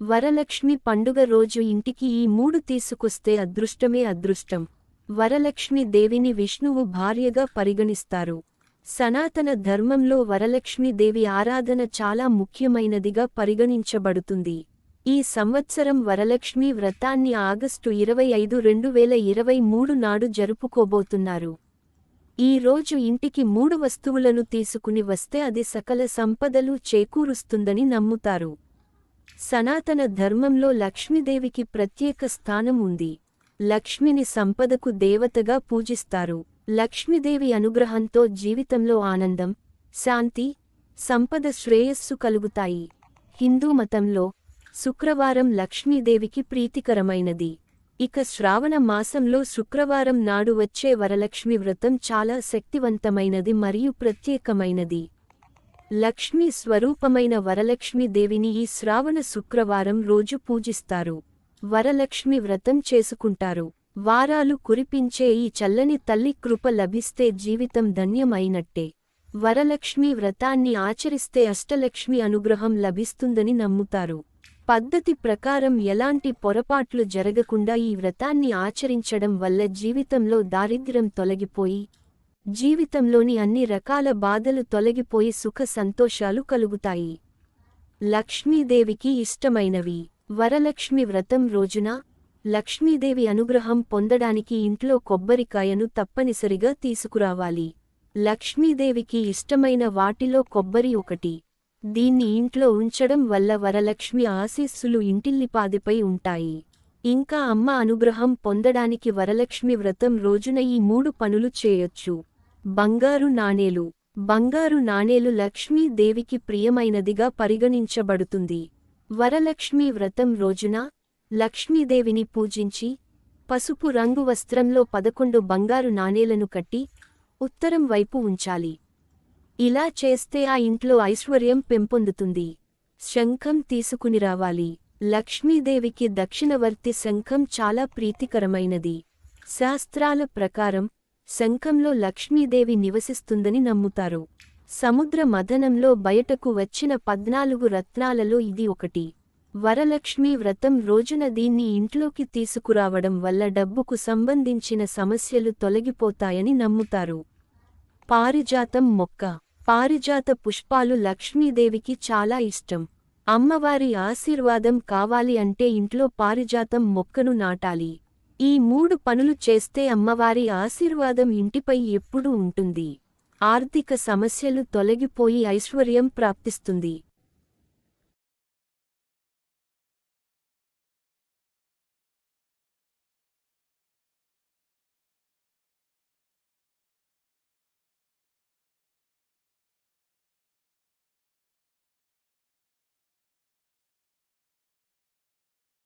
వరలక్ష్మి పండుగ రోజు ఇంటికి ఈ 3 తీసుకొస్తే అదృష్టమే అదృష్టం. వరలక్ష్మి దేవిని విష్ణువు భార్యగా పరిగణిస్తారు. సనాతన ధర్మంలో వరలక్ష్మి దేవి ఆరాధన చాలా ముఖ్యమైనదిగా పరిగణించబడుతుంది. ఈ సంవత్సరం వరలక్ష్మి వ్రతాన్ని ఆగస్టు 25, 2023 నాడు జరుపుకోబోతున్నారు. ఈ రోజు ఇంటికి 3 వస్తువులను తీసుకుని వస్తే అది సకల సంపదలు చేకూరుస్తుందని నమ్ముతారు. సనాతన ధర్మంలో లక్ష్మీదేవికి ప్రత్యేక స్థానం ఉంది. లక్ష్మిని సంపదకు దేవతగా పూజిస్తారు. లక్ష్మీదేవి అనుగ్రహంతో జీవితంలో ఆనందం, శాంతి, సంపద, శ్రేయస్సు కలుగుతాయి. హిందూ మతంలో శుక్రవారం లక్ష్మీదేవికి ప్రీతికరమైనది. ఇక శ్రావణ మాసంలో శుక్రవారం నాడు వచ్చే వరలక్ష్మి వ్రతం చాలా శక్తివంతమైనది మరియు ప్రత్యేకమైనది. లక్ష్మీ స్వరూపమైన వరలక్ష్మి దేవిని ఈ శ్రావణ శుక్రవారం రోజు పూజిస్తారు. వరలక్ష్మి వ్రతం చేసుకుంటారు. వారాలు కురిపించే ఈ చల్లని తల్లి కృప లభిస్తే జీవితం ధన్యం అయినట్టే. వరలక్ష్మి వ్రతాన్ని ఆచరిస్తే అష్టలక్ష్మి అనుగ్రహం లభిస్తుందని నమ్ముతారు. పద్ధతి ప్రకారం ఎలాంటి పొరపాట్లు జరగకుండా ఈ వ్రతాన్ని ఆచరించడం వల్ల జీవితంలో దారిద్ర్యం తొలగిపోయి, జీవితంలోని అన్ని రకాల బాధలు తొలగిపోయి సుఖ సంతోషాలు కలుగుతాయి. లక్ష్మీదేవికి ఇష్టమైనవి. వరలక్ష్మి వ్రతం రోజున లక్ష్మీదేవి అనుగ్రహం పొందడానికి ఇంట్లో కొబ్బరికాయను తప్పనిసరిగా తీసుకురావాలి. లక్ష్మీదేవికి ఇష్టమైన వాటిలో కొబ్బరి ఒకటి. దీన్ని ఇంట్లో ఉంచడం వల్ల వరలక్ష్మి ఆశీస్సులు ఇంటిల్లిపాదిపై ఉంటాయి. ఇంకా అమ్మ అనుగ్రహం పొందడానికి వరలక్ష్మి వ్రతం రోజున ఈ 3 పనులు చేయొచ్చు. బంగారు నాణేలు. బంగారు నాణేలు లక్ష్మీదేవికి ప్రియమైనదిగా పరిగణించబడుతుంది. వరలక్ష్మి వ్రతం రోజున లక్ష్మీదేవిని పూజించి పసుపు రంగు వస్త్రంలో 11 బంగారు నాణేలను కట్టి ఉత్తరం వైపు ఉంచాలి. ఇలా చేస్తే ఆ ఇంట్లో ఐశ్వర్యం పెంపొందుతుంది. శంఖం తీసుకుని రావాలి. లక్ష్మీదేవికి దక్షిణవర్తి శంఖం చాలా ప్రీతికరమైనది. శాస్త్రాల ప్రకారం శంఖంలో లక్ష్మీదేవి నివసిస్తుందని నమ్ముతారు. సముద్ర మథనంలో బయటకు వచ్చిన 14 రత్నాలలో ఇది ఒకటి. వరలక్ష్మి వ్రతం రోజున దీన్ని ఇంట్లోకి తీసుకురావడం వల్ల డబ్బుకు సంబంధించిన సమస్యలు తొలగిపోతాయని నమ్ముతారు. పారిజాతం మొక్క. పారిజాత పుష్పాలు లక్ష్మీదేవికి చాలా ఇష్టం. అమ్మవారి ఆశీర్వాదం కావాలి అంటే ఇంట్లో పారిజాతం మొక్కను నాటాలి. ఈ 3 పనులు చేస్తే అమ్మవారి ఆశీర్వాదం ఇంటిపై ఎప్పుడూ ఉంటుంది. ఆర్థిక సమస్యలు తొలగిపోయి ఐశ్వర్యం ప్రాప్తిస్తుంది.